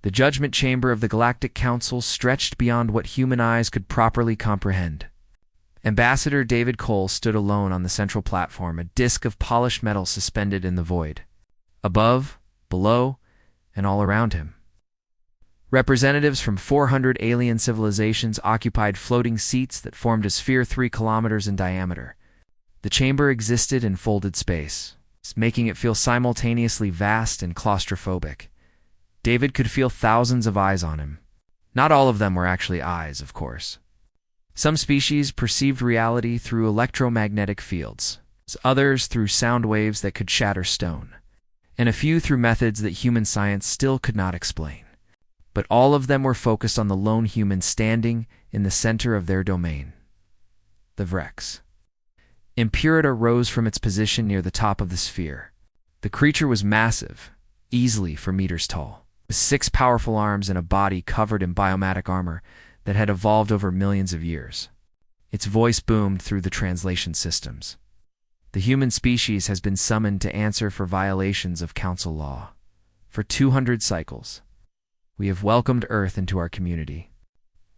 The judgment chamber of the Galactic Council stretched beyond what human eyes could properly comprehend. Ambassador David Cole stood alone on the central platform, a disk of polished metal suspended in the void. Above, below, and all around him, representatives from 400 alien civilizations occupied floating seats that formed a sphere 3 kilometers in diameter. The chamber existed in folded space, making it feel simultaneously vast and claustrophobic. David could feel thousands of eyes on him. Not all of them were actually eyes, of course. Some species perceived reality through electromagnetic fields, others through sound waves that could shatter stone, and a few through methods that human science still could not explain. But all of them were focused on the lone human standing in the center of their domain, the Vrex. Impurita rose from its position near the top of the sphere. The creature was massive, easily 4 meters tall, with 6 powerful arms and a body covered in biomatic armor that had evolved over millions of years. Its voice boomed through the translation systems. The human species has been summoned to answer for violations of council law. For 200 cycles, we have welcomed Earth into our community.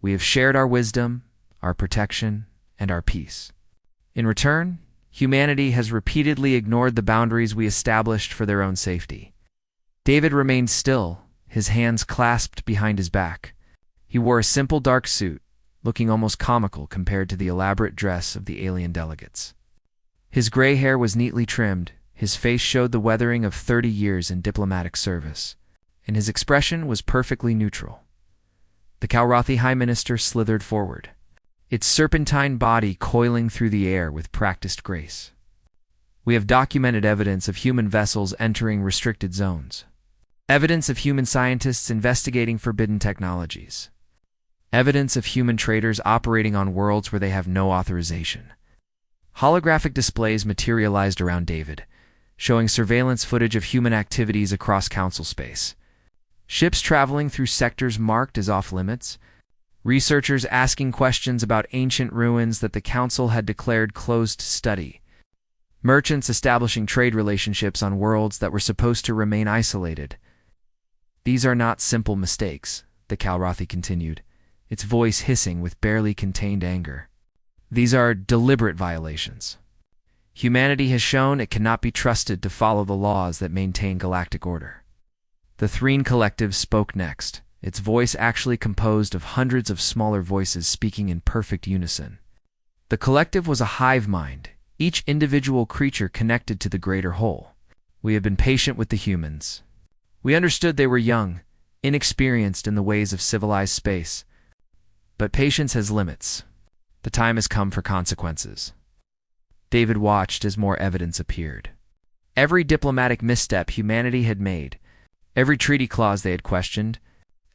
We have shared our wisdom, our protection, and our peace. In return, humanity has repeatedly ignored the boundaries we established for their own safety. David remained still, his hands clasped behind his back. He wore a simple dark suit, looking almost comical compared to the elaborate dress of the alien delegates. His gray hair was neatly trimmed, his face showed the weathering of 30 years in diplomatic service, and his expression was perfectly neutral. The Kalrothi High Minister slithered forward, its serpentine body coiling through the air with practiced grace. We have documented evidence of human vessels entering restricted zones. Evidence of human scientists investigating forbidden technologies. Evidence of human traders operating on worlds where they have no authorization. Holographic displays materialized around David, showing surveillance footage of human activities across council space. Ships traveling through sectors marked as off-limits. Researchers asking questions about ancient ruins that the council had declared closed to study. Merchants establishing trade relationships on worlds that were supposed to remain isolated. These are not simple mistakes, the Kalrothi continued, its voice hissing with barely contained anger. These are deliberate violations. Humanity has shown it cannot be trusted to follow the laws that maintain galactic order. The Threen Collective spoke next, its voice actually composed of hundreds of smaller voices speaking in perfect unison. The collective was a hive mind, each individual creature connected to the greater whole. We have been patient with the humans. We understood they were young, inexperienced in the ways of civilized space. But patience has limits. The time has come for consequences. David watched as more evidence appeared. Every diplomatic misstep humanity had made, every treaty clause they had questioned,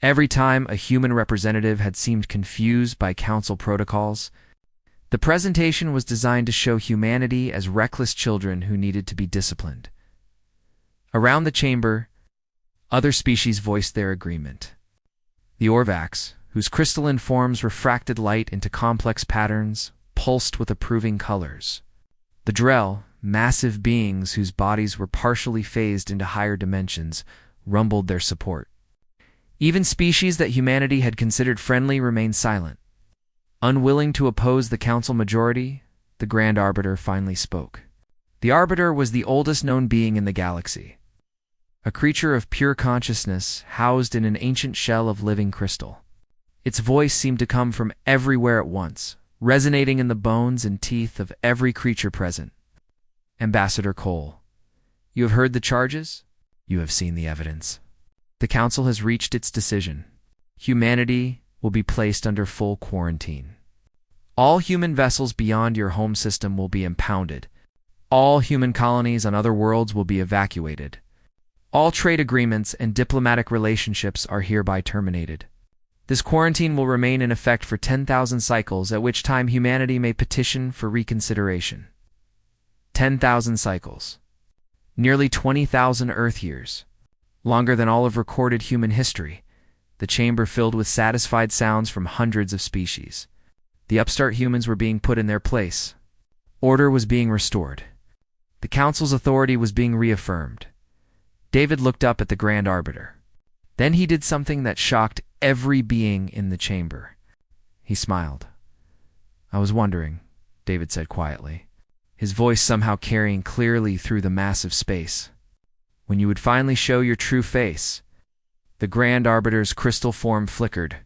every time a human representative had seemed confused by council protocols. The presentation was designed to show humanity as reckless children who needed to be disciplined. Around the chamber, other species voiced their agreement. The Orvax, whose crystalline forms refracted light into complex patterns, pulsed with approving colors. The Drell, massive beings whose bodies were partially phased into higher dimensions, rumbled their support. Even species that humanity had considered friendly remained silent. Unwilling to oppose the council majority, the Grand Arbiter finally spoke. The Arbiter was the oldest known being in the galaxy. A creature of pure consciousness housed in an ancient shell of living crystal. Its voice seemed to come from everywhere at once, resonating in the bones and teeth of every creature present. Ambassador Cole, you have heard the charges? You have seen the evidence. The Council has reached its decision. Humanity will be placed under full quarantine. All human vessels beyond your home system will be impounded. All human colonies on other worlds will be evacuated. All trade agreements and diplomatic relationships are hereby terminated. This quarantine will remain in effect for 10,000 cycles, at which time humanity may petition for reconsideration. 10,000 cycles. Nearly 20,000 Earth years. Longer than all of recorded human history. The chamber filled with satisfied sounds from hundreds of species. The upstart humans were being put in their place. Order was being restored. The Council's authority was being reaffirmed. David looked up at the Grand Arbiter. Then he did something that shocked every being in the chamber. He smiled. "I was wondering," David said quietly, his voice somehow carrying clearly through the massive space, "when you would finally show your true face." The Grand Arbiter's crystal form flickered.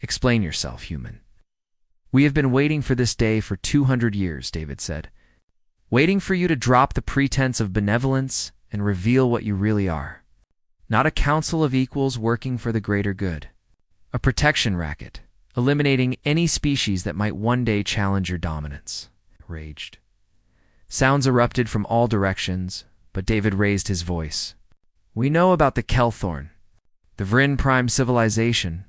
"Explain yourself, human." "We have been waiting for this day for 200 years, David said. "Waiting for you to drop the pretense of benevolence and reveal what you really are. Not a council of equals working for the greater good. A protection racket, eliminating any species that might one day challenge your dominance." Raged. Sounds erupted from all directions, but David raised his voice. "We know about the Kelthorn, the Vryn Prime civilization,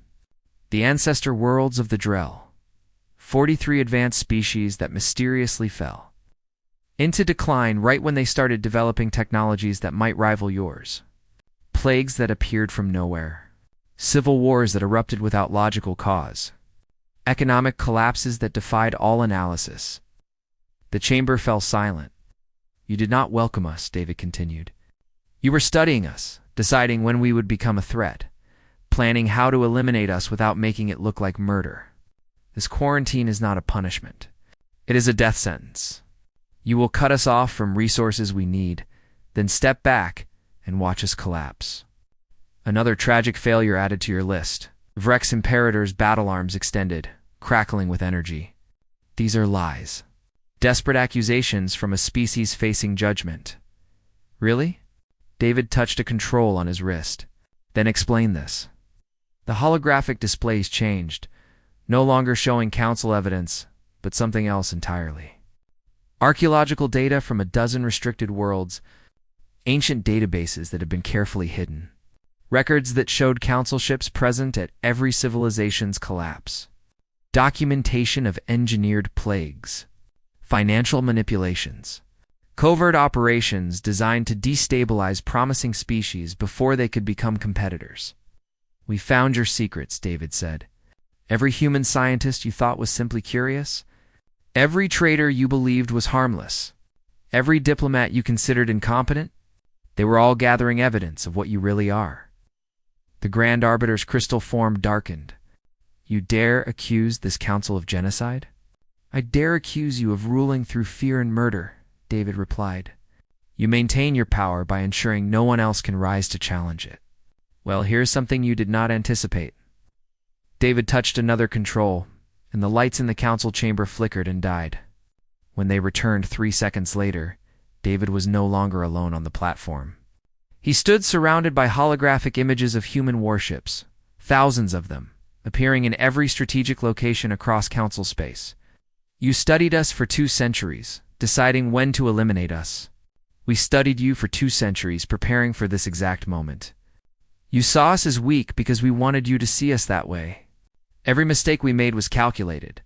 the ancestor worlds of the Drell. 43 advanced species that mysteriously fell into decline right when they started developing technologies that might rival yours. Plagues that appeared from nowhere. Civil wars that erupted without logical cause. Economic collapses that defied all analysis." The chamber fell silent. "You did not welcome us," David continued. "You were studying us, deciding when we would become a threat, planning how to eliminate us without making it look like murder. This quarantine is not a punishment. It is a death sentence. You will cut us off from resources we need, then step back and watch us collapse. Another tragic failure added to your list." Vrex Imperator's battle arms extended, crackling with energy. "These are lies. Desperate accusations from a species facing judgment." "Really?" David touched a control on his wrist. "Then explain this." The holographic displays changed, no longer showing council evidence, but something else entirely. Archaeological data from a dozen restricted worlds, ancient databases that had been carefully hidden, records that showed council ships present at every civilization's collapse, documentation of engineered plagues, financial manipulations, covert operations designed to destabilize promising species before they could become competitors. "We found your secrets," David said. "Every human scientist you thought was simply curious, every traitor you believed was harmless, every diplomat you considered incompetent, they were all gathering evidence of what you really are." The Grand Arbiter's crystal form darkened. "You dare accuse this council of genocide?" "I dare accuse you of ruling through fear and murder," David replied. "You maintain your power by ensuring no one else can rise to challenge it. Well, here's something you did not anticipate." David touched another control, and the lights in the council chamber flickered and died. When they returned 3 seconds later, David was no longer alone on the platform. He stood surrounded by holographic images of human warships, thousands of them, appearing in every strategic location across council space. "You studied us for 2 centuries, deciding when to eliminate us. We studied you for 2 centuries, preparing for this exact moment. You saw us as weak because we wanted you to see us that way. Every mistake we made was calculated.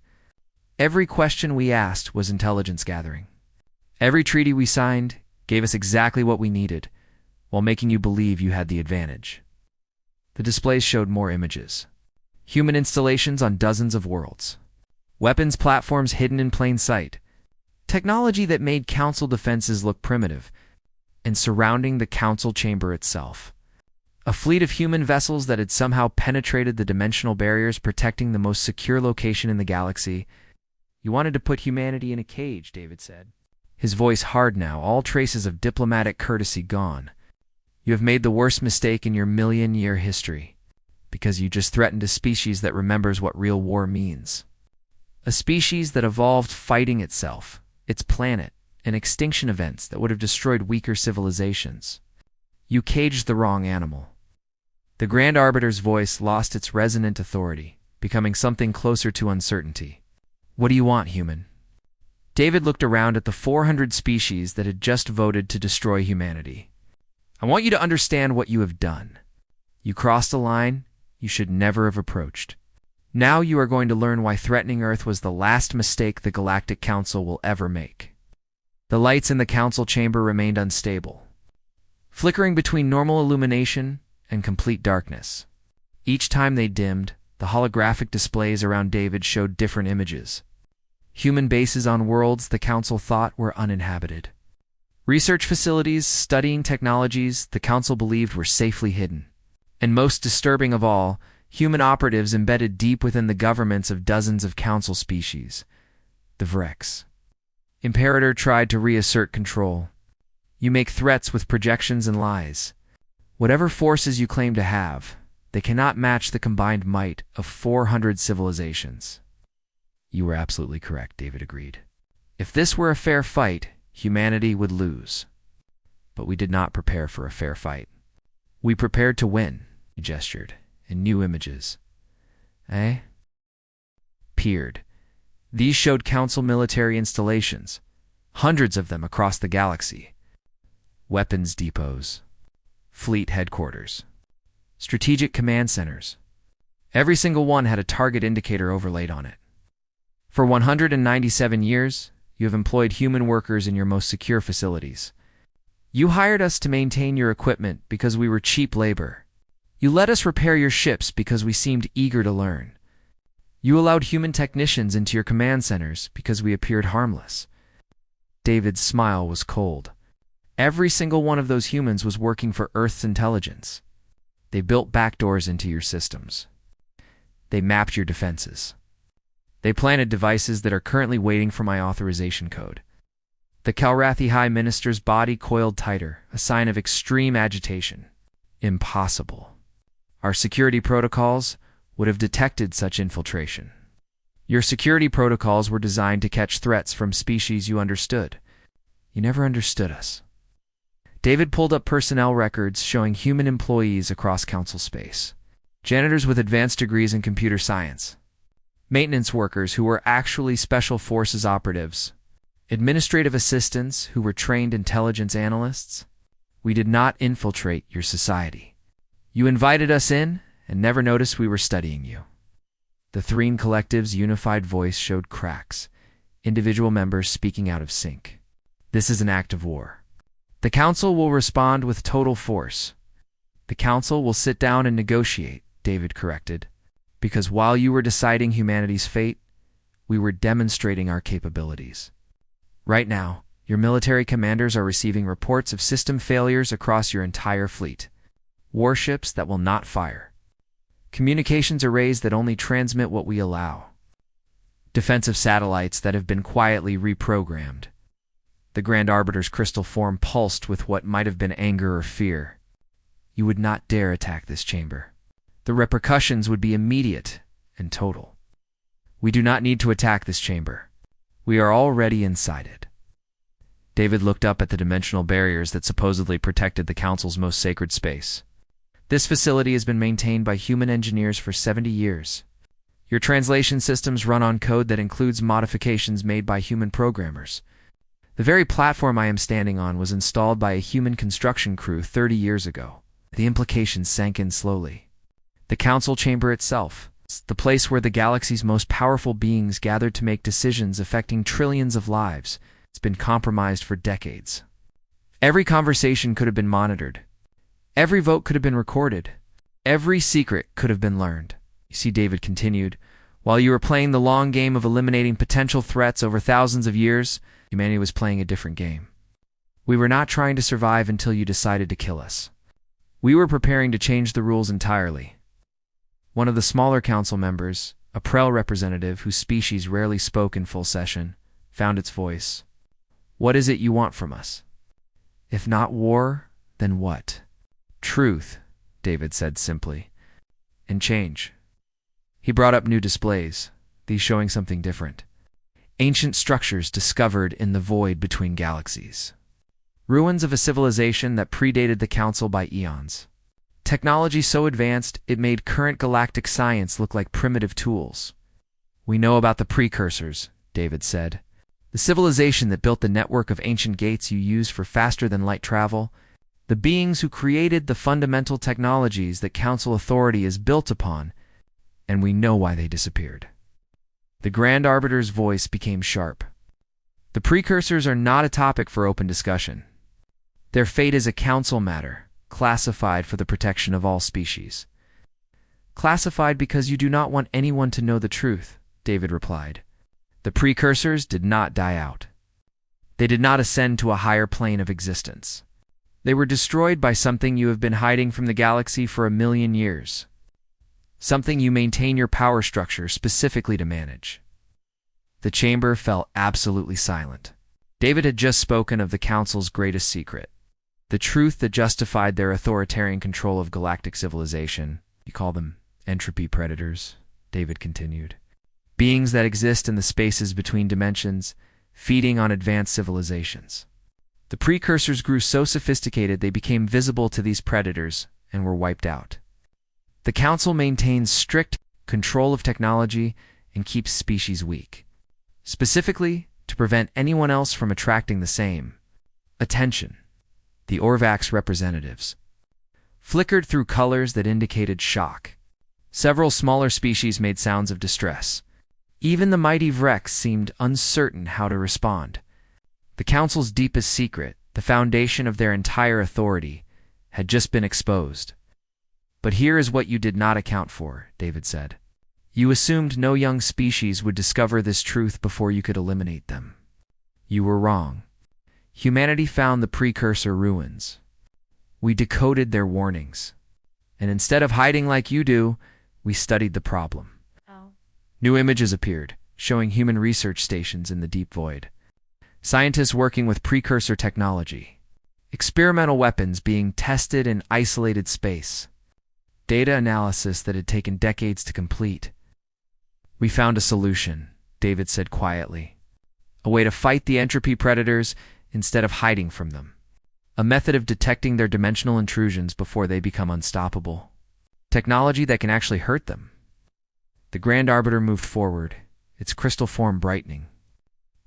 Every question we asked was intelligence gathering. Every treaty we signed gave us exactly what we needed, while making you believe you had the advantage." The displays showed more images. Human installations on dozens of worlds. Weapons platforms hidden in plain sight. Technology that made council defenses look primitive. And surrounding the council chamber itself, a fleet of human vessels that had somehow penetrated the dimensional barriers protecting the most secure location in the galaxy. "You wanted to put humanity in a cage," David said, his voice hard now, all traces of diplomatic courtesy gone. "You have made the worst mistake in your million-year history, because you just threatened a species that remembers what real war means. A species that evolved fighting itself, its planet, and extinction events that would have destroyed weaker civilizations. You caged the wrong animal." The Grand Arbiter's voice lost its resonant authority, becoming something closer to uncertainty. "What do you want, human?" David looked around at the 400 species that had just voted to destroy humanity. "I want you to understand what you have done. You crossed a line you should never have approached. Now you are going to learn why threatening Earth was the last mistake the Galactic Council will ever make." The lights in the council chamber remained unstable, flickering between normal illumination and complete darkness. Each time they dimmed, the holographic displays around David showed different images. Human bases on worlds the council thought were uninhabited. Research facilities studying technologies the council believed were safely hidden. And most disturbing of all, human operatives embedded deep within the governments of dozens of council species, the Vrex. Imperator tried to reassert control. You make threats with projections and lies. Whatever forces you claim to have, they cannot match the combined might of 400 civilizations. You were absolutely correct, David agreed. If this were a fair fight, humanity would lose. But we did not prepare for a fair fight. We prepared to win, he gestured, in new images. Eh? Peered. These showed council military installations, hundreds of them across the galaxy. Weapons depots, fleet headquarters, strategic command centers. Every single one had a target indicator overlaid on it. For 197 years, you have employed human workers in your most secure facilities. You hired us to maintain your equipment because we were cheap labor. You let us repair your ships because we seemed eager to learn. You allowed human technicians into your command centers because we appeared harmless. David's smile was cold. Every single one of those humans was working for Earth's intelligence. They built backdoors into your systems. They mapped your defenses. They planted devices that are currently waiting for my authorization code. The Calrathi High Minister's body coiled tighter, a sign of extreme agitation. Impossible. Our security protocols would have detected such infiltration. Your security protocols were designed to catch threats from species you understood. You never understood us. David pulled up personnel records showing human employees across council space. Janitors with advanced degrees in computer science. Maintenance workers who were actually special forces operatives. Administrative assistants who were trained intelligence analysts. We did not infiltrate your society. You invited us in and never noticed we were studying you. The Threen Collective's unified voice showed cracks, individual members speaking out of sync. This is an act of war. The Council will respond with total force. The Council will sit down and negotiate, David corrected, because while you were deciding humanity's fate, we were demonstrating our capabilities. Right now, your military commanders are receiving reports of system failures across your entire fleet. Warships that will not fire. Communications arrays that only transmit what we allow. Defensive satellites that have been quietly reprogrammed. The Grand Arbiter's crystal form pulsed with what might have been anger or fear. You would not dare attack this chamber. The repercussions would be immediate and total. We do not need to attack this chamber. We are already inside it. David looked up at the dimensional barriers that supposedly protected the Council's most sacred space. This facility has been maintained by human engineers for 70 years. Your translation systems run on code that includes modifications made by human programmers. The very platform I am standing on was installed by a human construction crew 30 years ago. The implications sank in slowly. The Council chamber itself, the place where the galaxy's most powerful beings gathered to make decisions affecting trillions of lives, has been compromised for decades. Every conversation could have been monitored. Every vote could have been recorded. Every secret could have been learned. You see, David continued, while you were playing the long game of eliminating potential threats over thousands of years, humanity was playing a different game. We were not trying to survive until you decided to kill us. We were preparing to change the rules entirely. One of the smaller council members, a Prel representative whose species rarely spoke in full session, found its voice. What is it you want from us? If not war, then what? Truth, David said simply. And change. He brought up new displays, these showing something different. Ancient structures discovered in the void between galaxies. Ruins of a civilization that predated the Council by eons. Technology so advanced it made current galactic science look like primitive tools. We know about the precursors, David said. The civilization that built the network of ancient gates you use for faster-than-light travel. The beings who created the fundamental technologies that Council authority is built upon, and we know why they disappeared. The Grand Arbiter's voice became sharp. The precursors are not a topic for open discussion. Their fate is a Council matter, classified for the protection of all species. Classified because you do not want anyone to know the truth, David replied. The precursors did not die out. They did not ascend to a higher plane of existence. They were destroyed by something you have been hiding from the galaxy for 1,000,000 years. Something you maintain your power structure specifically to manage. The chamber fell absolutely silent. David had just spoken of the Council's greatest secret. The truth that justified their authoritarian control of galactic civilization. You call them entropy predators, David continued. Beings that exist in the spaces between dimensions, feeding on advanced civilizations. The precursors grew so sophisticated they became visible to these predators and were wiped out. The Council maintains strict control of technology and keeps species weak, specifically to prevent anyone else from attracting the same attention. The Orvax representatives flickered through colors that indicated shock. Several smaller species made sounds of distress. Even the mighty Vrex seemed uncertain how to respond. The Council's deepest secret, the foundation of their entire authority, had just been exposed. But here is what you did not account for, David said. You assumed no young species would discover this truth before you could eliminate them. You were wrong. Humanity found the precursor ruins. We decoded their warnings. And instead of hiding like you do, we studied the problem. New images appeared, showing human research stations in the deep void. Scientists working with precursor technology. Experimental weapons being tested in isolated space. Data analysis that had taken decades to complete. We found a solution, David said quietly. A way to fight the entropy predators instead of hiding from them. A method of detecting their dimensional intrusions before they become unstoppable. Technology that can actually hurt them. The Grand Arbiter moved forward, its crystal form brightening.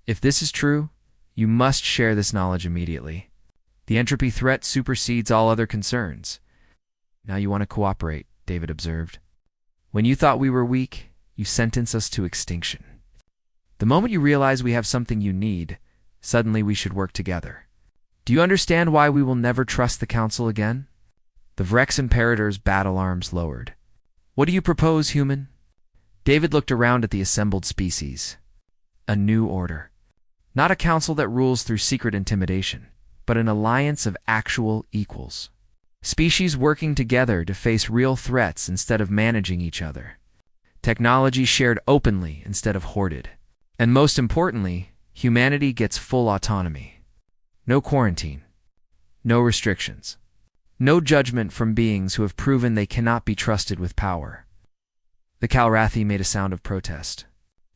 If this is true, you must share this knowledge immediately. The entropy threat supersedes all other concerns. Now you want to cooperate, David observed. When you thought we were weak, you sentenced us to extinction. The moment you realize we have something you need, suddenly we should work together. Do you understand why we will never trust the Council again? The Vrex Imperator's battle arms lowered. What do you propose, human? David looked around at the assembled species. A new order. Not a council that rules through secret intimidation, but an alliance of actual equals. Species working together to face real threats instead of managing each other. Technology shared openly instead of hoarded. And most importantly, humanity gets full autonomy. No quarantine. No restrictions. No judgment from beings who have proven they cannot be trusted with power. The Calrathi made a sound of protest.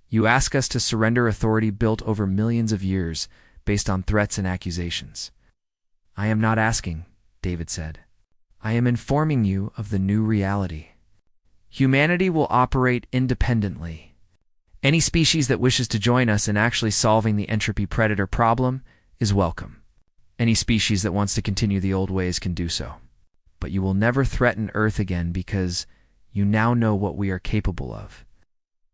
You ask us to surrender authority built over millions of years based on threats and accusations. I am not asking, David said. I am informing you of the new reality. Humanity will operate independently. Any species that wishes to join us in actually solving the entropy predator problem is welcome. Any species that wants to continue the old ways can do so. But you will never threaten Earth again because you now know what we are capable of.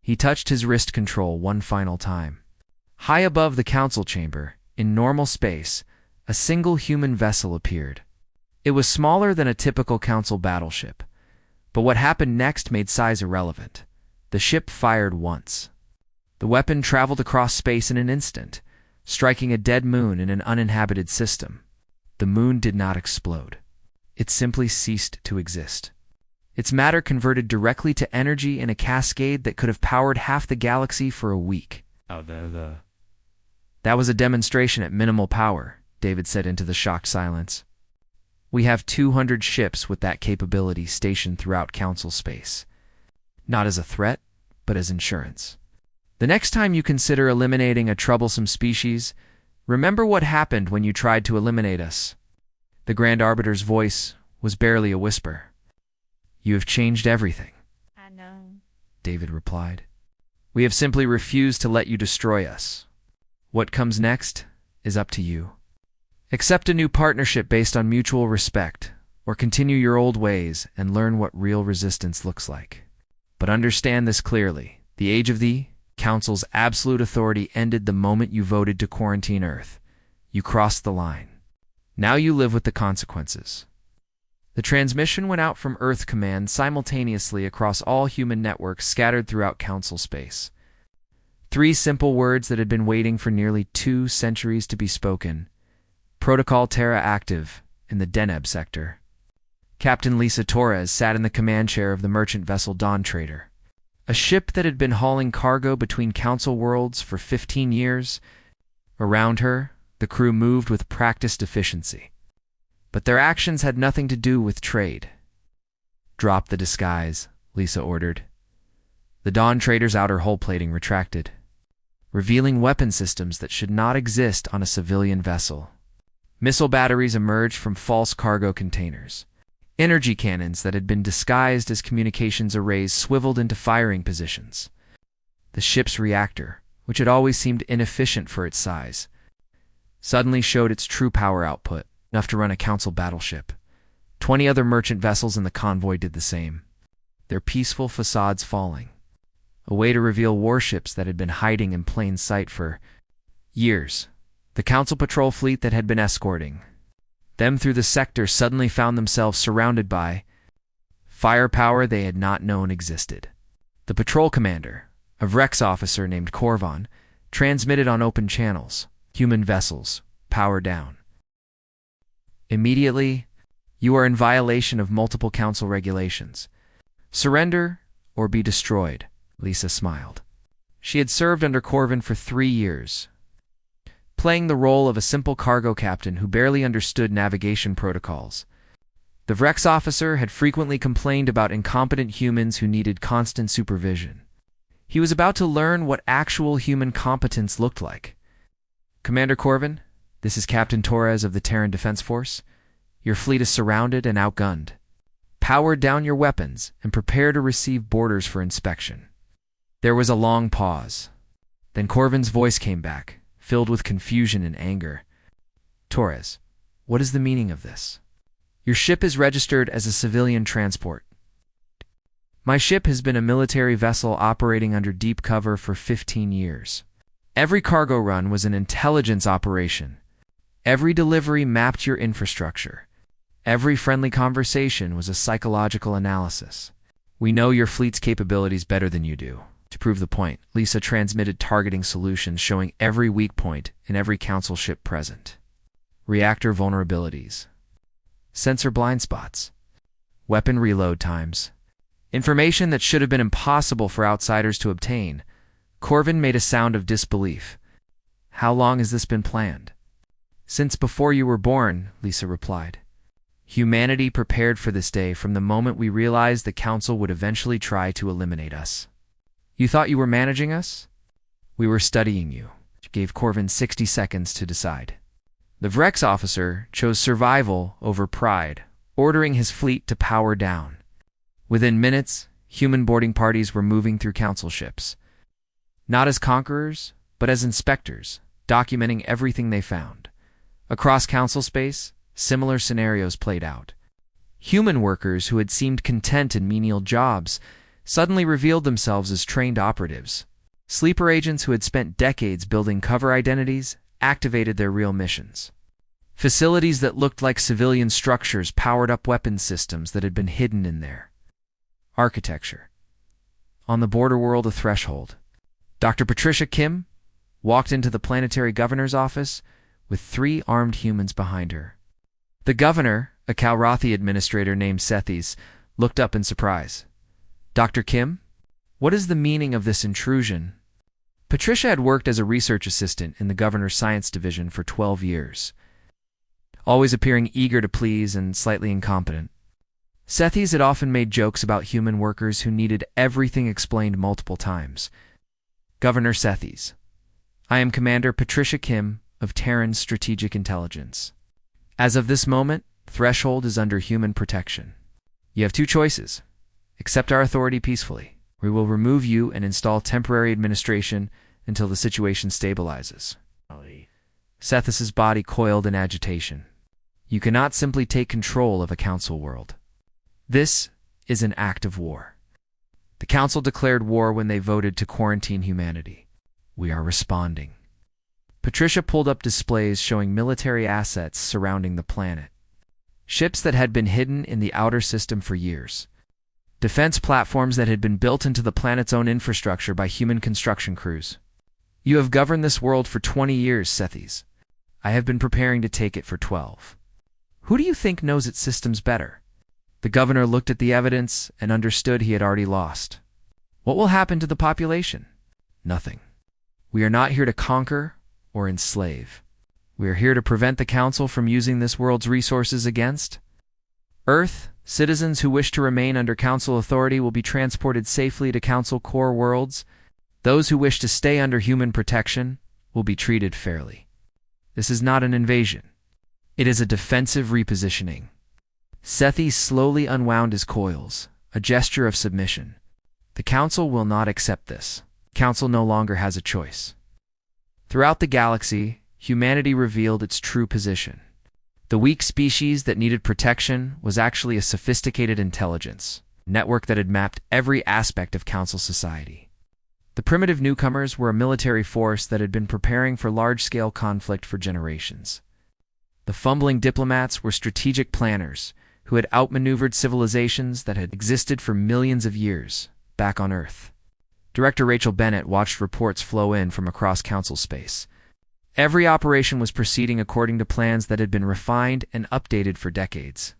He touched his wrist control one final time. High above the council chamber, in normal space, a single human vessel appeared. It was smaller than a typical council battleship, but what happened next made size irrelevant. The ship fired once. The weapon traveled across space in an instant, striking a dead moon in an uninhabited system. The moon did not explode. It simply ceased to exist. Its matter converted directly to energy in a cascade that could have powered half the galaxy for a week. That was a demonstration at minimal power, David said into the shocked silence. We have 200 ships with that capability stationed throughout council space. Not as a threat, but as insurance. The next time you consider eliminating a troublesome species, remember what happened when you tried to eliminate us. The Grand Arbiter's voice was barely a whisper. You have changed everything. I know, David replied. We have simply refused to let you destroy us. What comes next is up to you. Accept a new partnership based on mutual respect, or continue your old ways and learn what real resistance looks like. But understand this clearly. The age of the Council's absolute authority ended the moment you voted to quarantine Earth. You crossed the line. Now you live with the consequences. The transmission went out from Earth Command simultaneously across all human networks scattered throughout Council space. 3 simple words that had been waiting for nearly 2 centuries to be spoken. Protocol Terra active, in the Deneb sector. Captain Lisa Torres sat in the command chair of the merchant vessel Dawn Trader, a ship that had been hauling cargo between Council worlds for 15 years. Around her, the crew moved with practiced efficiency. But their actions had nothing to do with trade. "Drop the disguise," Lisa ordered. The Dawn Trader's outer hull plating retracted, revealing weapon systems that should not exist on a civilian vessel. Missile batteries emerged from false cargo containers. Energy cannons that had been disguised as communications arrays swiveled into firing positions. The ship's reactor, which had always seemed inefficient for its size, suddenly showed its true power output, enough to run a Council battleship. 20 other merchant vessels in the convoy did the same, their peaceful facades falling, a way to reveal warships that had been hiding in plain sight for years. The Council patrol fleet that had been escorting them through the sector suddenly found themselves surrounded by firepower they had not known existed. The patrol commander, a Vrex officer named Corvon, transmitted on open channels, "Human vessels, power down. Immediately, you are in violation of multiple Council regulations. Surrender or be destroyed," Lisa smiled. She had served under Corvin for 3 years, playing the role of a simple cargo captain who barely understood navigation protocols. The Vrex officer had frequently complained about incompetent humans who needed constant supervision. He was about to learn what actual human competence looked like. "Commander Corvin, this is Captain Torres of the Terran Defense Force. Your fleet is surrounded and outgunned. Power down your weapons and prepare to receive boarders for inspection." There was a long pause. Then Corvin's voice came back, filled with confusion and anger. "Torres, what is the meaning of this? Your ship is registered as a civilian transport. My ship has been a military vessel operating under deep cover for 15 years. Every cargo run was an intelligence operation. Every delivery mapped your infrastructure. Every friendly conversation was a psychological analysis. We know your fleet's capabilities better than you do." To prove the point, Lisa transmitted targeting solutions showing every weak point in every Council ship present. Reactor vulnerabilities, sensor blind spots, weapon reload times. Information that should have been impossible for outsiders to obtain. Corvin made a sound of disbelief. "How long has this been planned?" "Since before you were born," Lisa replied. "Humanity prepared for this day from the moment we realized the Council would eventually try to eliminate us. You thought you were managing us? We were studying you." She gave Corvin 60 seconds to decide. The Vrex officer chose survival over pride, ordering his fleet to power down. Within minutes, human boarding parties were moving through Council ships, not as conquerors, but as inspectors, documenting everything they found. Across Council space, similar scenarios played out. Human workers who had seemed content in menial jobs suddenly revealed themselves as trained operatives. Sleeper agents who had spent decades building cover identities activated their real missions. Facilities that looked like civilian structures powered up weapons systems that had been hidden in there. Architecture. On the border world, a threshold. Dr. Patricia Kim walked into the planetary governor's office with 3 armed humans behind her. The governor, a Kalrothi administrator named Sethis, looked up in surprise. "Dr. Kim, what is the meaning of this intrusion?" Patricia had worked as a research assistant in the governor's science division for 12 years, always appearing eager to please and slightly incompetent. Sethis had often made jokes about human workers who needed everything explained multiple times. "Governor Sethis, I am Commander Patricia Kim of Terran Strategic Intelligence. As of this moment, Threshold is under human protection. You have 2 choices. Accept our authority peacefully. We will remove you and install temporary administration until the situation stabilizes." Sethis' body coiled in agitation. "You cannot simply take control of a Council world. This is an act of war. The Council declared war when they voted to quarantine humanity. We are responding." Patricia pulled up displays showing military assets surrounding the planet. Ships that had been hidden in the outer system for years. Defense platforms that had been built into the planet's own infrastructure by human construction crews. "You have governed this world for 20 years, Sethis. I have been preparing to take it for 12. Who do you think knows its systems better? The governor looked at the evidence and understood he had already lost. What will happen to the population? Nothing. We are not here to conquer or enslave. We are here to prevent the Council from using this world's resources against Earth. Citizens who wish to remain under Council authority will be transported safely to Council core worlds. Those who wish to stay under human protection will be treated fairly. This is not an invasion. It is a defensive repositioning. Sethi slowly unwound his coils, a gesture of submission. The Council will not accept this. The Council no longer has a choice. Throughout the galaxy, humanity revealed its true position. The weak species that needed protection was actually a sophisticated intelligence network that had mapped every aspect of Council society. The primitive newcomers were a military force that had been preparing for large-scale conflict for generations. The fumbling diplomats were strategic planners who had outmaneuvered civilizations that had existed for millions of years back on Earth. Director Rachel Bennett watched reports flow in from across Council space. Every operation was proceeding according to plans that had been refined and updated for decades.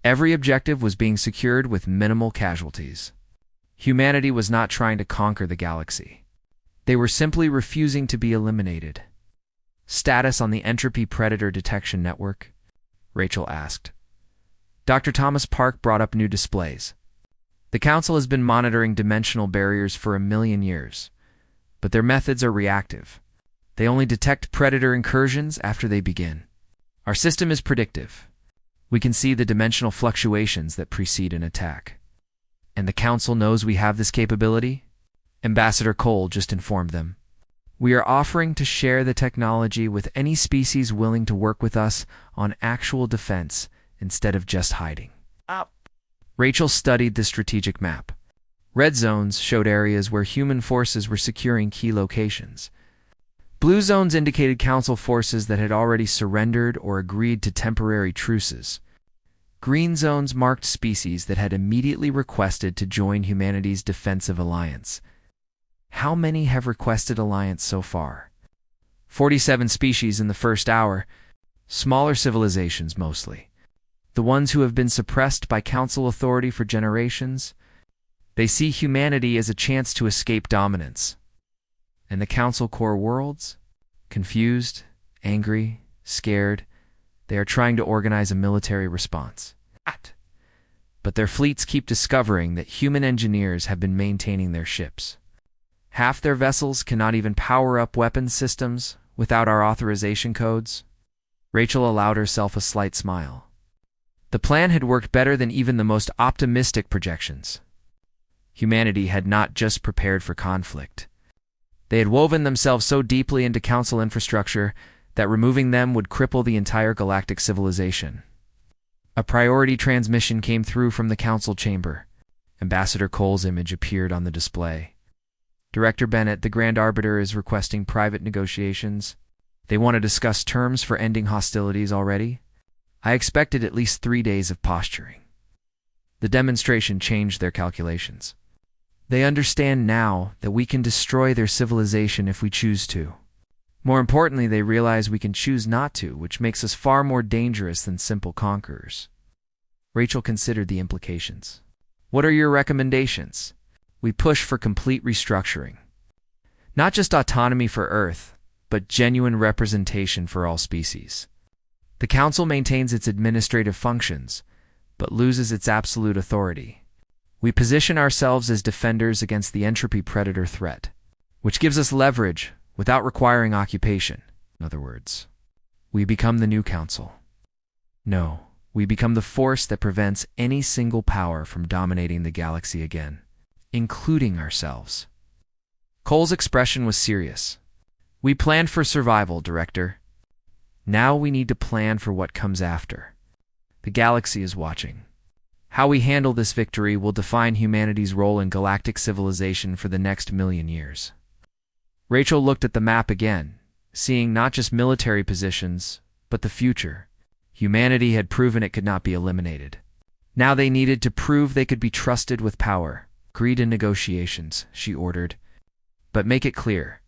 Every objective was being secured with minimal casualties. Humanity was not trying to conquer the galaxy. They were simply refusing to be eliminated. Status on the Entropy Predator Detection Network? Rachel asked. Dr. Thomas Park brought up new displays. The Council has been monitoring dimensional barriers for 1,000,000 years, but their methods are reactive. They only detect predator incursions after they begin. Our system is predictive. We can see the dimensional fluctuations that precede an attack. And the Council knows we have this capability? Ambassador Cole just informed them. We are offering to share the technology with any species willing to work with us on actual defense instead of just hiding. Rachel studied the strategic map. Red zones showed areas where human forces were securing key locations. Blue zones indicated Council forces that had already surrendered or agreed to temporary truces. Green zones marked species that had immediately requested to join humanity's defensive alliance. How many have requested alliance so far? 47 species in the first hour, smaller civilizations mostly. The ones who have been suppressed by Council authority for generations. They see humanity as a chance to escape dominance. And the Council core worlds? Confused, angry, scared, they are trying to organize a military response. But their fleets keep discovering that human engineers have been maintaining their ships. Half their vessels cannot even power up weapons systems without our authorization codes. Rachel allowed herself a slight smile. The plan had worked better than even the most optimistic projections. Humanity had not just prepared for conflict. They had woven themselves so deeply into Council infrastructure that removing them would cripple the entire galactic civilization. A priority transmission came through from the Council chamber. Ambassador Cole's image appeared on the display. Director Bennett, the Grand Arbiter, is requesting private negotiations. They want to discuss terms for ending hostilities already. I expected at least 3 days of posturing. The demonstration changed their calculations. They understand now that we can destroy their civilization if we choose to. More importantly, they realize we can choose not to, which makes us far more dangerous than simple conquerors. Rachel considered the implications. What are your recommendations? We push for complete restructuring. Not just autonomy for Earth, but genuine representation for all species. The Council maintains its administrative functions, but loses its absolute authority. We position ourselves as defenders against the entropy predator threat, which gives us leverage without requiring occupation. In other words, we become the new Council. No, we become the force that prevents any single power from dominating the galaxy again, including ourselves. Cole's expression was serious. We planned for survival, Director. Now we need to plan for what comes after. The galaxy is watching. How we handle this victory will define humanity's role in galactic civilization for the next 1,000,000 years. Rachel looked at the map again, seeing not just military positions, but the future. Humanity had proven it could not be eliminated. Now they needed to prove they could be trusted with power. Agreed in negotiations, she ordered. But make it clear,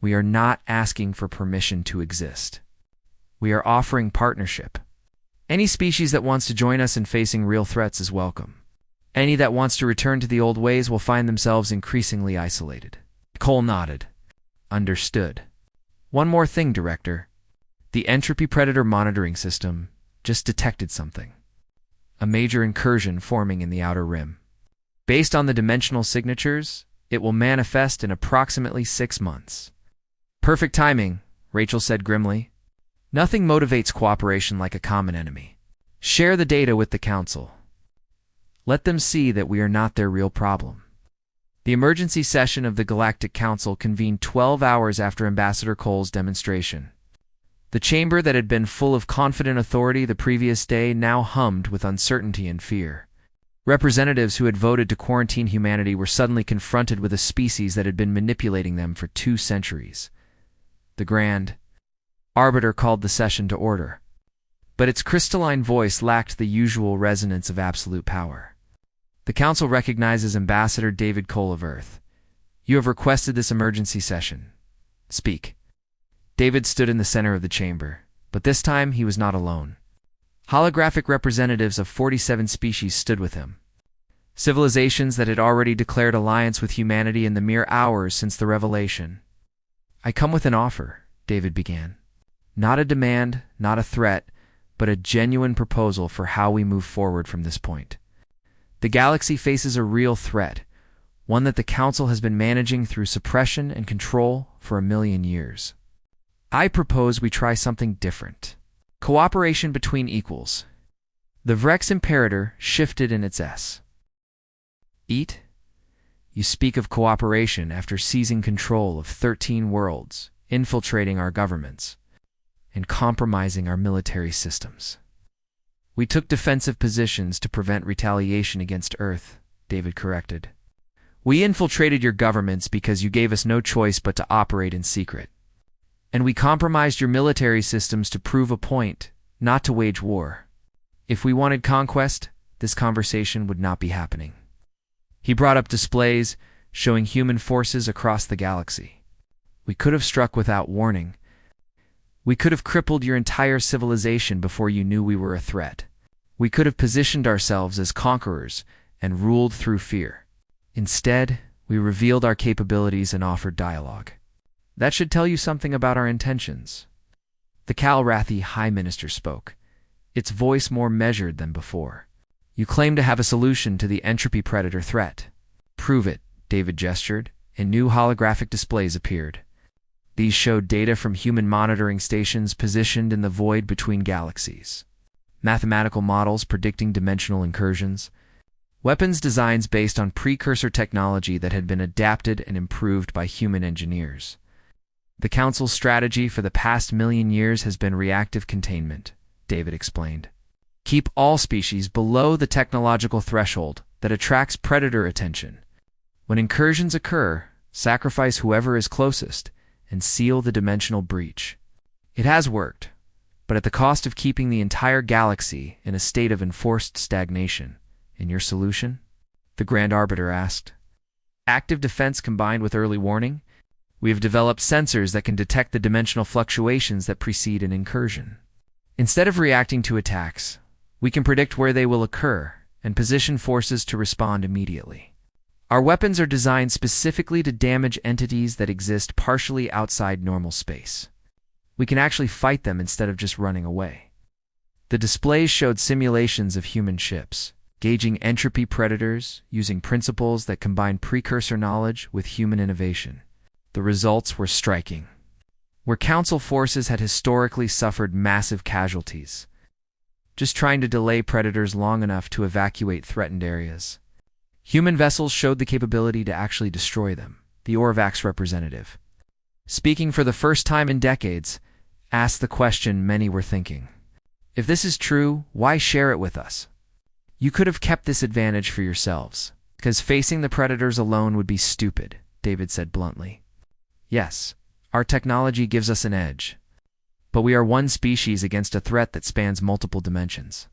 we are not asking for permission to exist. We are offering partnership. Any species that wants to join us in facing real threats is welcome. Any that wants to return to the old ways will find themselves increasingly isolated. Cole nodded. Understood. One more thing, Director. The Entropy Predator monitoring system just detected something. A major incursion forming in the outer rim. Based on the dimensional signatures, it will manifest in approximately 6 months. Perfect timing, Rachel said grimly. Nothing motivates cooperation like a common enemy. Share the data with the Council. Let them see that we are not their real problem. The emergency session of the Galactic Council convened 12 hours after Ambassador Cole's demonstration. The chamber that had been full of confident authority the previous day now hummed with uncertainty and fear. Representatives who had voted to quarantine humanity were suddenly confronted with a species that had been manipulating them for 2 centuries. The Grand Arbiter called the session to order, but its crystalline voice lacked the usual resonance of absolute power. The Council recognizes Ambassador David Cole of Earth. You have requested this emergency session. Speak. David stood in the center of the chamber, but this time he was not alone. Holographic representatives of 47 species stood with him. Civilizations that had already declared alliance with humanity in the mere hours since the revelation. I come with an offer, David began. Not a demand, not a threat, but a genuine proposal for how we move forward from this point. The galaxy faces a real threat, one that the Council has been managing through suppression and control for 1,000,000 years. I propose we try something different. Cooperation between equals. The Vrex Imperator shifted in its S. Eat? You speak of cooperation after seizing control of 13 worlds, infiltrating our governments, and compromising our military systems. We took defensive positions to prevent retaliation against Earth, David corrected. We infiltrated your governments because you gave us no choice but to operate in secret. And we compromised your military systems to prove a point, not to wage war. If we wanted conquest, this conversation would not be happening. He brought up displays showing human forces across the galaxy. We could have struck without warning. We could have crippled your entire civilization before you knew we were a threat. We could have positioned ourselves as conquerors and ruled through fear. Instead, we revealed our capabilities and offered dialogue. That should tell you something about our intentions. The Calrathi High Minister spoke, its voice more measured than before. You claim to have a solution to the Entropy Predator threat. Prove it, David gestured, and new holographic displays appeared. These showed data from human monitoring stations positioned in the void between galaxies. Mathematical models predicting dimensional incursions. Weapons designs based on precursor technology that had been adapted and improved by human engineers. The Council's strategy for the past 1,000,000 years has been reactive containment, David explained. Keep all species below the technological threshold that attracts predator attention. When incursions occur, sacrifice whoever is closest and seal the dimensional breach. It has worked, but at the cost of keeping the entire galaxy in a state of enforced stagnation. And your solution? The Grand Arbiter asked. Active defense combined with early warning? We have developed sensors that can detect the dimensional fluctuations that precede an incursion. Instead of reacting to attacks, we can predict where they will occur and position forces to respond immediately. Our weapons are designed specifically to damage entities that exist partially outside normal space. We can actually fight them instead of just running away. The displays showed simulations of human ships, gauging entropy predators using principles that combine precursor knowledge with human innovation. The results were striking. Where Council forces had historically suffered massive casualties, just trying to delay predators long enough to evacuate threatened areas. Human vessels showed the capability to actually destroy them, the Orvax representative. Speaking for the first time in decades, asked the question many were thinking. If this is true, why share it with us? You could have kept this advantage for yourselves, because facing the predators alone would be stupid, David said bluntly. Yes, our technology gives us an edge, but we are one species against a threat that spans multiple dimensions.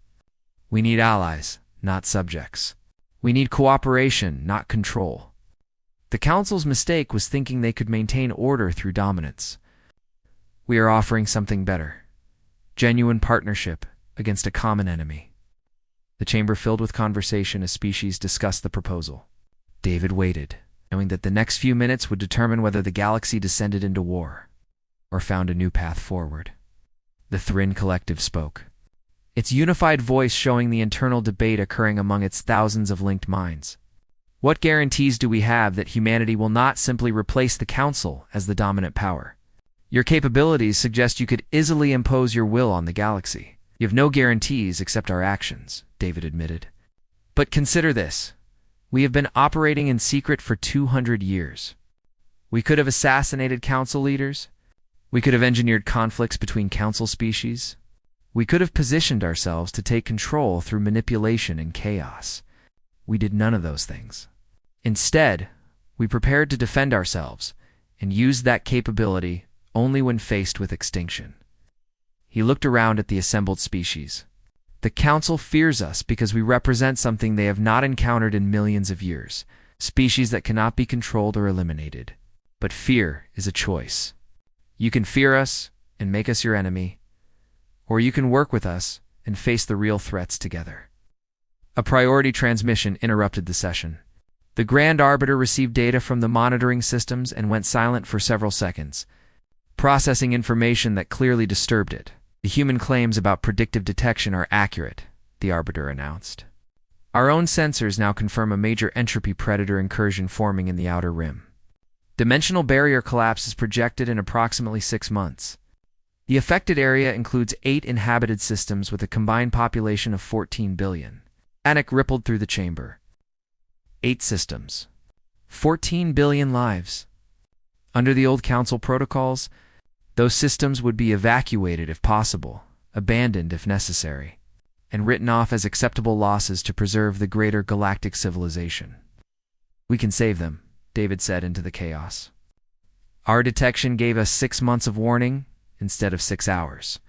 We need allies, not subjects. We need cooperation, not control. The Council's mistake was thinking they could maintain order through dominance. We are offering something better. Genuine partnership, against a common enemy. The chamber filled with conversation as species discussed the proposal. David waited, knowing that the next few minutes would determine whether the galaxy descended into war or found a new path forward. The Thrin Collective spoke, its unified voice showing the internal debate occurring among its thousands of linked minds. What guarantees do we have that humanity will not simply replace the Council as the dominant power? Your capabilities suggest you could easily impose your will on the galaxy. You have no guarantees except our actions, David admitted. But consider this. We have been operating in secret for 200 years. We could have assassinated Council leaders. We could have engineered conflicts between Council species. We could have positioned ourselves to take control through manipulation and chaos. We did none of those things. Instead, we prepared to defend ourselves and used that capability only when faced with extinction. He looked around at the assembled species. The Council fears us because we represent something they have not encountered in millions of years, species that cannot be controlled or eliminated. But fear is a choice. You can fear us and make us your enemy, or you can work with us and face the real threats together. A priority transmission interrupted the session. The Grand Arbiter received data from the monitoring systems and went silent for several seconds, processing information that clearly disturbed it. The human claims about predictive detection are accurate, the Arbiter announced. Our own sensors now confirm a major entropy predator incursion forming in the outer rim. Dimensional barrier collapse is projected in approximately 6 months. The affected area includes 8 inhabited systems with a combined population of 14 billion. Panic rippled through the chamber. 8 systems. 14 billion lives. Under the old Council protocols, those systems would be evacuated if possible, abandoned if necessary, and written off as acceptable losses to preserve the greater galactic civilization. We can save them, David said into the chaos. Our detection gave us 6 months of warning instead of 6 hours.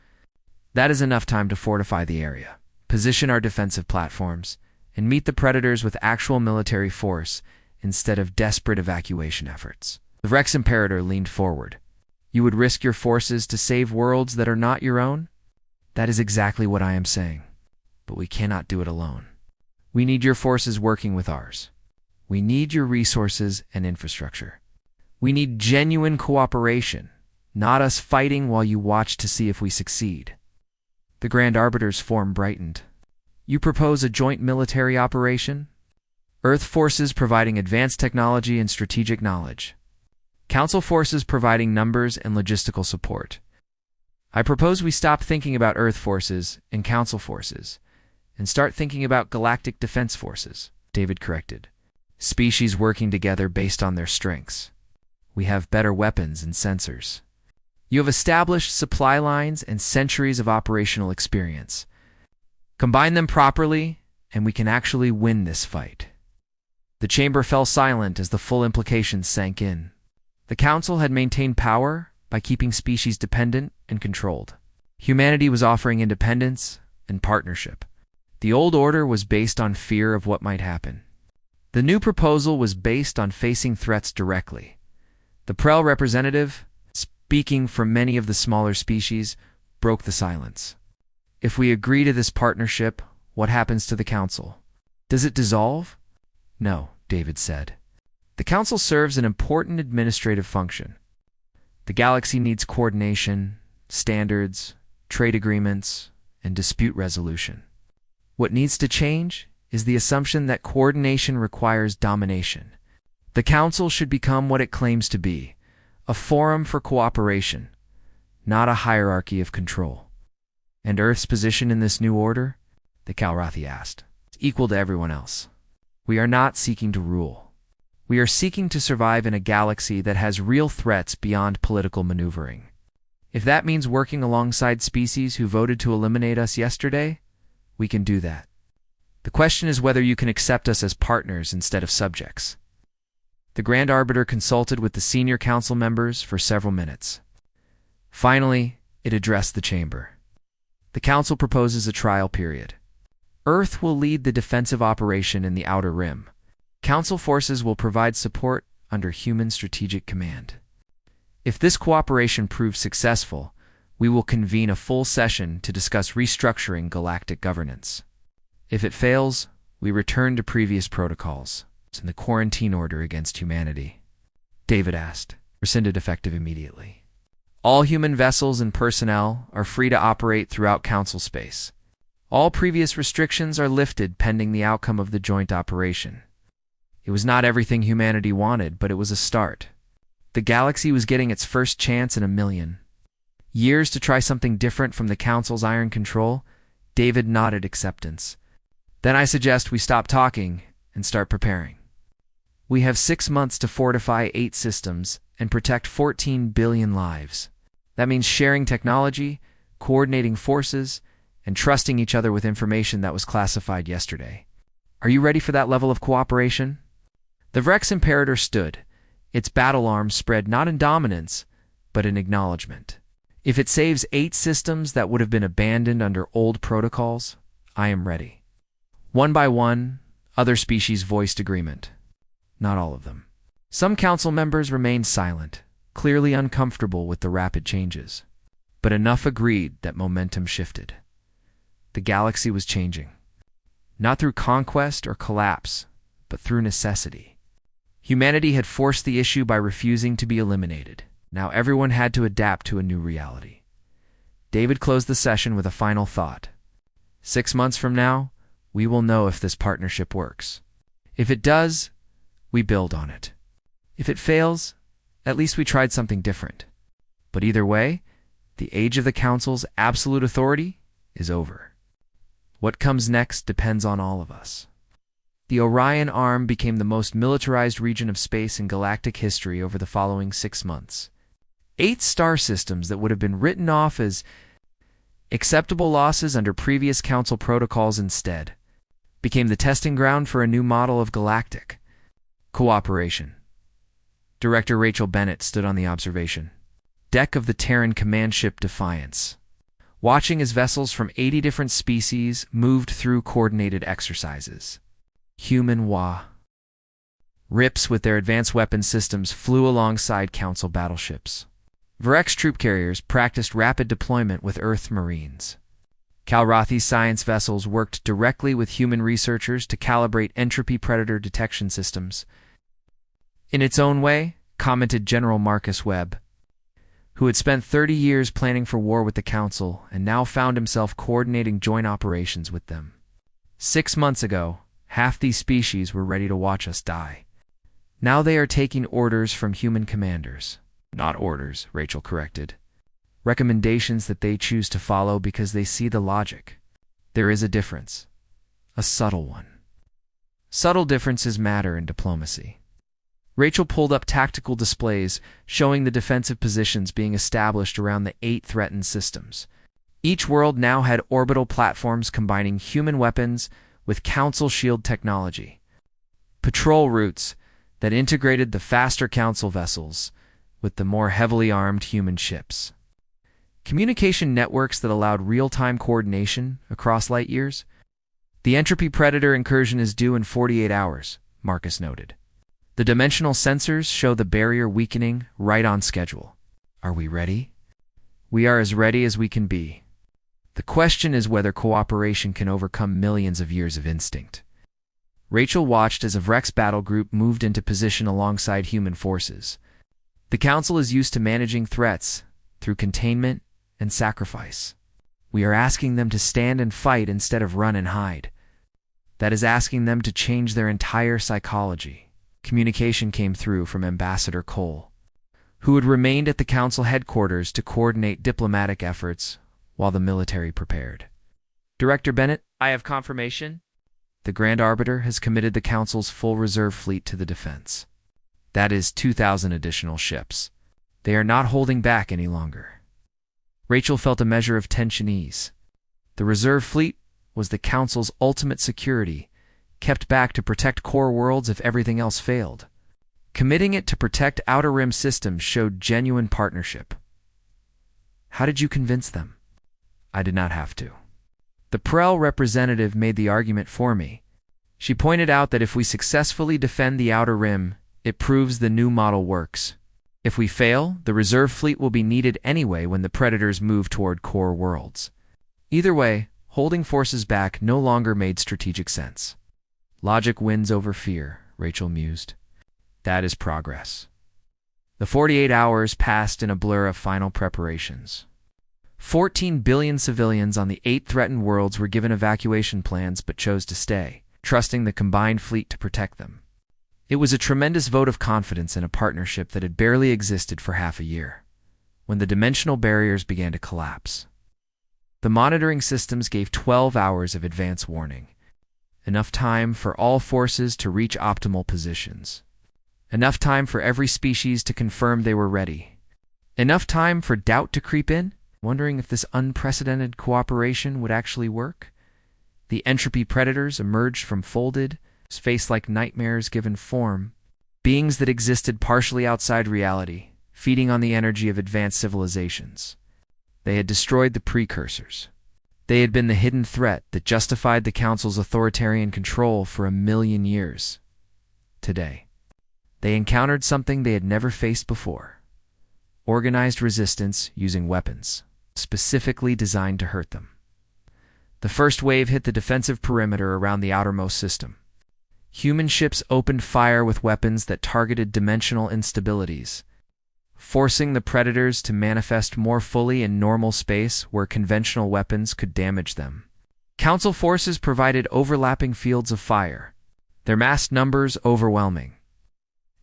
That is enough time to fortify the area, position our defensive platforms, and meet the predators with actual military force instead of desperate evacuation efforts. The Rex Imperator leaned forward. You would risk your forces to save worlds that are not your own? That is exactly what I am saying. But we cannot do it alone. We need your forces working with ours. We need your resources and infrastructure. We need genuine cooperation, not us fighting while you watch to see if we succeed. The Grand Arbiter's form brightened. You propose a joint military operation? Earth forces providing advanced technology and strategic knowledge. Council forces providing numbers and logistical support. I propose we stop thinking about Earth forces and Council forces and start thinking about galactic defense forces, David corrected. Species working together based on their strengths. We have better weapons and sensors. You have established supply lines and centuries of operational experience. Combine them properly, and we can actually win this fight. The chamber fell silent as the full implications sank in. The Council had maintained power by keeping species dependent and controlled. Humanity was offering independence and partnership. The old order was based on fear of what might happen. The new proposal was based on facing threats directly. The Prel representative, speaking for many of the smaller species, broke the silence. If we agree to this partnership, what happens to the Council? Does it dissolve? No, David said. The Council serves an important administrative function. The galaxy needs coordination, standards, trade agreements, and dispute resolution. What needs to change is the assumption that coordination requires domination. The Council should become what it claims to be, a forum for cooperation, not a hierarchy of control. And Earth's position in this new order? The Calrathi asked. It's equal to everyone else. We are not seeking to rule. We are seeking to survive in a galaxy that has real threats beyond political maneuvering. If that means working alongside species who voted to eliminate us yesterday, we can do that. The question is whether you can accept us as partners instead of subjects. The Grand Arbiter consulted with the senior Council members for several minutes. Finally, it addressed the chamber. The Council proposes a trial period. Earth will lead the defensive operation in the Outer Rim. Council forces will provide support under human strategic command. If this cooperation proves successful, We will convene a full session to discuss restructuring galactic governance. If it fails, we return to previous protocols and the quarantine order against humanity. David asked, rescinded effective immediately. All human vessels and personnel are free to operate throughout Council space. All previous restrictions are lifted pending the outcome of the joint operation. It was not everything humanity wanted, but it was a start. The galaxy was getting its first chance in 1,000,000 years to try something different from the Council's iron control. David nodded acceptance. Then I suggest we stop talking and start preparing. We have 6 months to fortify 8 systems and protect 14 billion lives. That means sharing technology, coordinating forces, and trusting each other with information that was classified yesterday. Are you ready for that level of cooperation? The Vrex Imperator stood, its battle arms spread not in dominance, but in acknowledgement. If it saves 8 systems that would have been abandoned under old protocols, I am ready. One by one, other species voiced agreement. Not all of them. Some council members remained silent, clearly uncomfortable with the rapid changes. But enough agreed that momentum shifted. The galaxy was changing. Not through conquest or collapse, but through necessity. Humanity had forced the issue by refusing to be eliminated. Now everyone had to adapt to a new reality. David closed the session with a final thought. 6 months from now, we will know if this partnership works. If it does, we build on it. If it fails, at least we tried something different. But either way, the age of the Council's absolute authority is over. What comes next depends on all of us. The Orion Arm became the most militarized region of space in galactic history over the following 6 months. 8 star systems that would have been written off as acceptable losses under previous Council protocols instead became the testing ground for a new model of galactic cooperation. Director Rachel Bennett stood on the observation deck of the Terran command ship Defiance, watching as vessels from 80 different species moved through coordinated exercises. Human HFY RIPs with their advanced weapon systems flew alongside Council battleships. Vrex troop carriers practiced rapid deployment with Earth Marines. Calrathi's science vessels worked directly with human researchers to calibrate entropy predator detection systems. In its own way, commented General Marcus Webb, who had spent 30 years planning for war with the Council and now found himself coordinating joint operations with them. 6 months ago, half these species were ready to watch us die. Now they are taking orders from human commanders. Not orders, Rachel corrected. Recommendations that they choose to follow because they see the logic. There is a difference. A subtle one. Subtle differences matter in diplomacy. Rachel pulled up tactical displays showing the defensive positions being established around the 8 threatened systems. Each world now had orbital platforms combining human weapons with Council shield technology. Patrol routes that integrated the faster Council vessels with the more heavily armed human ships. Communication networks that allowed real-time coordination across light years. The entropy predator incursion is due in 48 hours, Marcus noted. The dimensional sensors show the barrier weakening right on schedule. Are we ready? We are as ready as we can be. The question is whether cooperation can overcome millions of years of instinct. Rachel watched as a Vrex battle group moved into position alongside human forces. The Council is used to managing threats through containment and sacrifice. We are asking them to stand and fight instead of run and hide. That is asking them to change their entire psychology. Communication came through from Ambassador Cole, who had remained at the Council headquarters to coordinate diplomatic efforts while the military prepared. Director Bennett, I have confirmation. The Grand Arbiter has committed the Council's full reserve fleet to the defense. That is 2,000 additional ships. They are not holding back any longer. Rachel felt a measure of tension ease. The reserve fleet was the Council's ultimate security, kept back to protect core worlds if everything else failed. Committing it to protect Outer Rim systems showed genuine partnership. How did you convince them? I did not have to. The Prel representative made the argument for me. She pointed out that if we successfully defend the Outer Rim, it proves the new model works. If we fail, the reserve fleet will be needed anyway when the predators move toward core worlds. Either way, holding forces back no longer made strategic sense. Logic wins over fear, Rachel mused. That is progress. The 48 hours passed in a blur of final preparations. 14 billion civilians on the 8 threatened worlds were given evacuation plans but chose to stay, trusting the combined fleet to protect them. It was a tremendous vote of confidence in a partnership that had barely existed for half a year, when the dimensional barriers began to collapse. The monitoring systems gave 12 hours of advance warning, enough time for all forces to reach optimal positions. Enough time for every species to confirm they were ready. Enough time for doubt to creep in, wondering if this unprecedented cooperation would actually work. The entropy predators emerged from folded, face-like nightmares given form, beings that existed partially outside reality, feeding on the energy of advanced civilizations. They had destroyed the precursors. They had been the hidden threat that justified the Council's authoritarian control for 1,000,000 years. Today, they encountered something they had never faced before: organized resistance using weapons, specifically designed to hurt them. The first wave hit the defensive perimeter around the outermost system. Human ships opened fire with weapons that targeted dimensional instabilities, forcing the predators to manifest more fully in normal space where conventional weapons could damage them. Council forces provided overlapping fields of fire, their massed numbers overwhelming.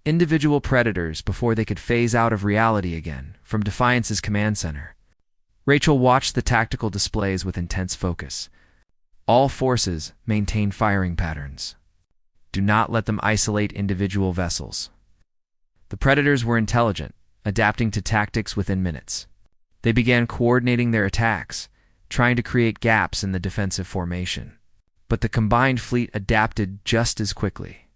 Individual predators before they could phase out of reality again from Defiance's command center. Rachel watched the tactical displays with intense focus. All forces maintain firing patterns. Do not let them isolate individual vessels. The predators were intelligent, adapting to tactics within minutes. They began coordinating their attacks, trying to create gaps in the defensive formation. But the combined fleet adapted just as quickly.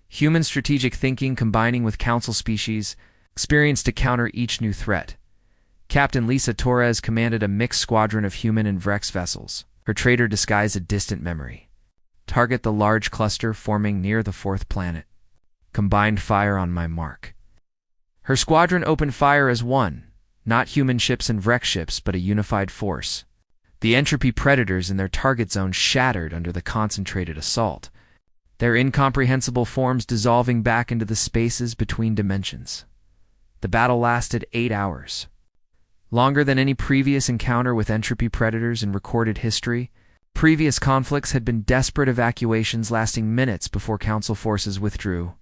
Human strategic thinking combining with Council species experience to counter each new threat. Captain Lisa Torres commanded a mixed squadron of human and Vrex vessels. Her trader disguised a distant memory. Target the large cluster forming near the 4th planet. Combined fire on my mark. Her squadron opened fire as one, not human ships and Vrex ships, but a unified force. The entropy predators in their target zone shattered under the concentrated assault, their incomprehensible forms dissolving back into the spaces between dimensions. The battle lasted 8 hours. Longer than any previous encounter with entropy predators in recorded history. Previous conflicts had been desperate evacuations lasting minutes before Council forces withdrew.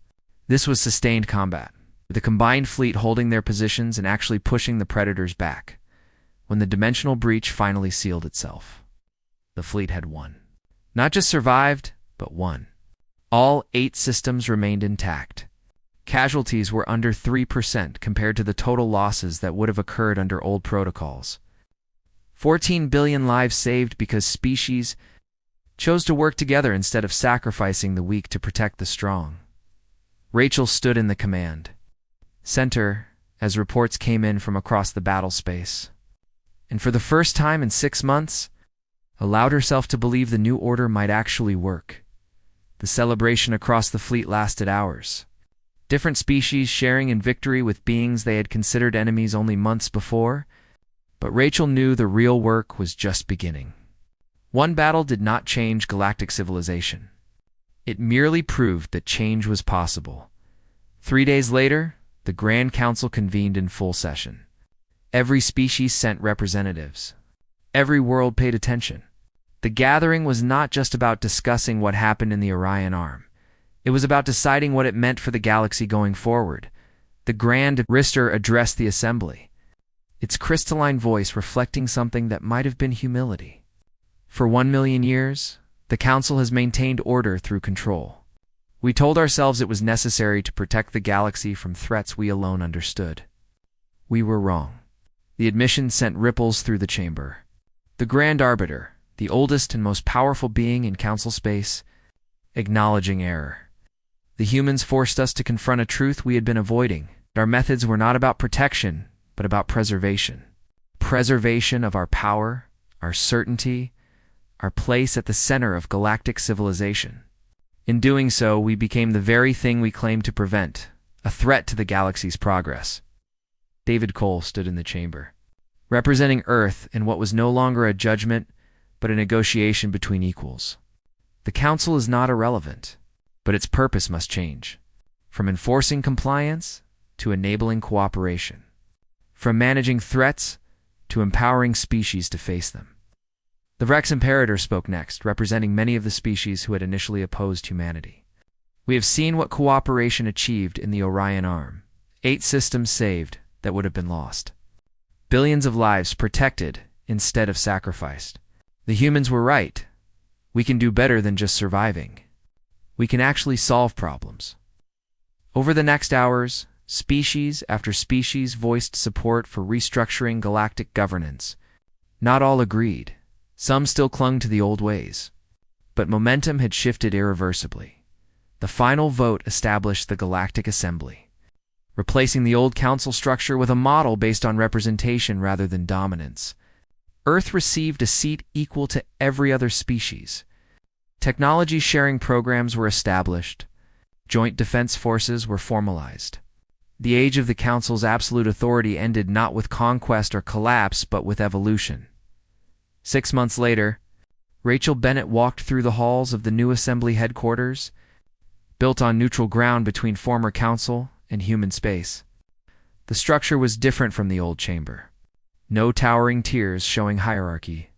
This was sustained combat, with the combined fleet holding their positions and actually pushing the predators back. When the dimensional breach finally sealed itself, the fleet had won. Not just survived, but won. All 8 systems remained intact. Casualties were under 3% compared to the total losses that would have occurred under old protocols. 14 billion lives saved because species chose to work together instead of sacrificing the weak to protect the strong. Rachel stood in the command center as reports came in from across the battle space, and for the first time in 6 months, allowed herself to believe the new order might actually work. The celebration across the fleet lasted hours. Different species sharing in victory with beings they had considered enemies only months before, but Rachel knew the real work was just beginning. One battle did not change galactic civilization. It merely proved that change was possible. 3 days later, the Grand Council convened in full session. Every species sent representatives. Every world paid attention. The gathering was not just about discussing what happened in the Orion Arm. It was about deciding what it meant for the galaxy going forward. The Grand Rister addressed the assembly, its crystalline voice reflecting something that might have been humility. For 1,000,000 years, the Council has maintained order through control. We told ourselves it was necessary to protect the galaxy from threats we alone understood. We were wrong. The admission sent ripples through the chamber. The Grand Arbiter, the oldest and most powerful being in Council space, acknowledging error. The humans forced us to confront a truth we had been avoiding. Our methods were not about protection, but about preservation. Preservation of our power, our certainty, our place at the center of galactic civilization. In doing so, we became the very thing we claimed to prevent, a threat to the galaxy's progress. David Cole stood in the chamber, representing Earth in what was no longer a judgment, but a negotiation between equals. The Council is not irrelevant, but its purpose must change, from enforcing compliance to enabling cooperation, from managing threats to empowering species to face them. The Rex Imperator spoke next, representing many of the species who had initially opposed humanity. We have seen what cooperation achieved in the Orion Arm. 8 systems saved that would have been lost. Billions of lives protected instead of sacrificed. The humans were right. We can do better than just surviving. We can actually solve problems. Over the next hours, species after species voiced support for restructuring galactic governance. Not all agreed. Some still clung to the old ways. But momentum had shifted irreversibly. The final vote established the Galactic Assembly, replacing the old council structure with a model based on representation rather than dominance. Earth received a seat equal to every other species. Technology sharing programs were established. Joint defense forces were formalized. The age of the Council's absolute authority ended not with conquest or collapse, but with evolution. 6 months later, Rachel Bennett walked through the halls of the new Assembly headquarters, built on neutral ground between former Council and human space. The structure was different from the old chamber. No towering tiers showing hierarchy.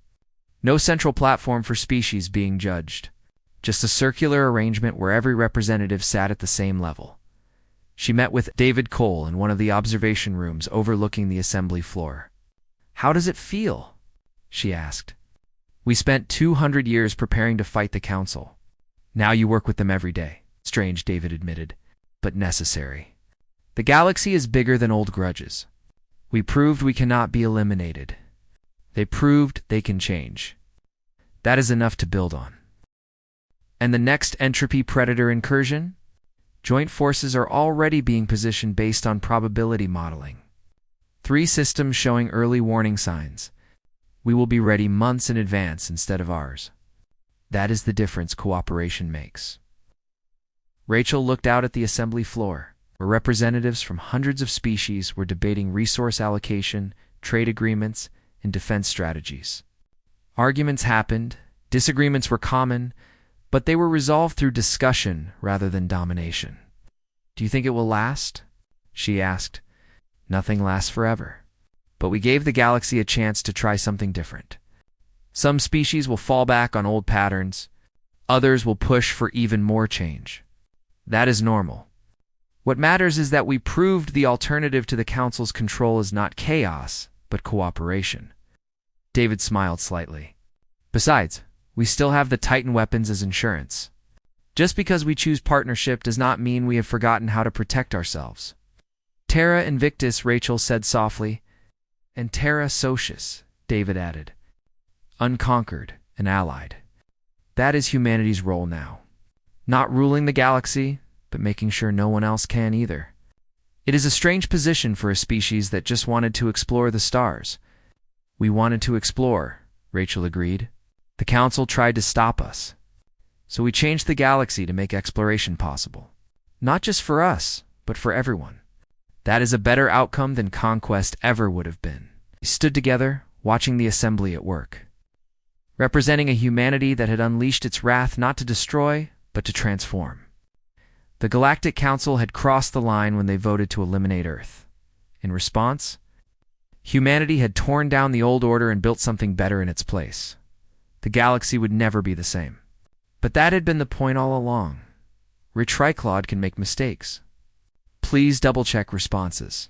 No central platform for species being judged. Just a circular arrangement where every representative sat at the same level. She met with David Cole in one of the observation rooms overlooking the assembly floor. "How does it feel?" she asked. "We spent 200 years preparing to fight the Council. Now you work with them every day." Strange, David admitted, but necessary. "The galaxy is bigger than old grudges. We proved we cannot be eliminated. They proved they can change. That is enough to build on." And the next entropy predator incursion? Joint forces are already being positioned based on probability modeling. 3 systems showing early warning signs. We will be ready months in advance instead of ours. That is the difference cooperation makes. Rachel looked out at the assembly floor, where representatives from hundreds of species were debating resource allocation, trade agreements, and defense strategies. Arguments happened, disagreements were common, but they were resolved through discussion rather than domination. "Do you think it will last?" she asked. "Nothing lasts forever. But we gave the galaxy a chance to try something different. Some species will fall back on old patterns. Others will push for even more change. That is normal. What matters is that we proved the alternative to the Council's control is not chaos, but cooperation." David smiled slightly. "Besides, we still have the Titan weapons as insurance. Just because we choose partnership does not mean we have forgotten how to protect ourselves." "Terra Invictus," Rachel said softly. "And Terra Socius," David added. "Unconquered and allied. That is humanity's role now. Not ruling the galaxy, but making sure no one else can either. It is a strange position for a species that just wanted to explore the stars." "We wanted to explore," Rachel agreed. "The Council tried to stop us. So we changed the galaxy to make exploration possible. Not just for us, but for everyone. That is a better outcome than conquest ever would have been." They stood together, watching the assembly at work, representing a humanity that had unleashed its wrath not to destroy, but to transform. The Galactic Council had crossed the line when they voted to eliminate Earth. In response, humanity had torn down the old order and built something better in its place. The galaxy would never be the same. But that had been the point all along. Retriclod can make mistakes. Please double-check responses.